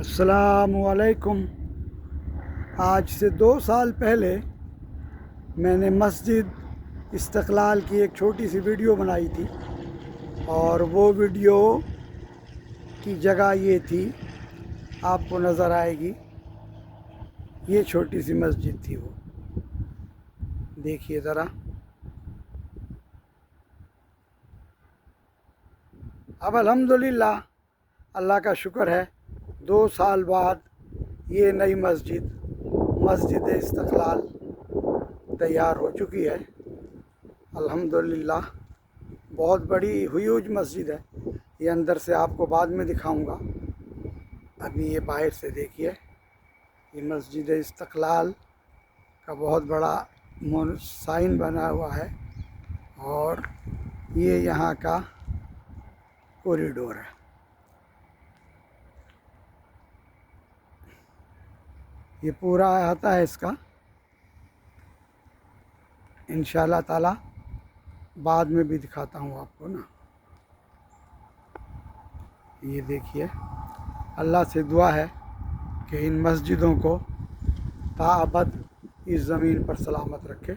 السلام علیکم۔ آج سے 2 سال پہلے میں نے مسجد استقلال کی ایک چھوٹی سی ویڈیو بنائی تھی، اور وہ ویڈیو کی جگہ یہ تھی، آپ کو نظر آئے گی، یہ چھوٹی سی مسجد تھی۔ وہ دیکھیے ذرا۔ اب الحمدللہ اللہ کا شکر ہے، 2 سال بعد یہ نئی مسجد استقلال تیار ہو چکی ہے۔ الحمدللہ بہت بڑی ہیوج مسجد ہے۔ یہ اندر سے آپ کو بعد میں دکھاؤں گا، ابھی یہ باہر سے دیکھیے۔ یہ مسجد استقلال کا بہت بڑا سائن بنا ہوا ہے، اور یہ یہاں کا کوریڈور ہے۔ یہ پورا آتا ہے اس کا، انشاءاللہ تعالی بعد میں بھی دکھاتا ہوں آپ کو نا۔ یہ دیکھیے، اللہ سے دعا ہے کہ ان مسجدوں کو تا ابد اس زمین پر سلامت رکھے۔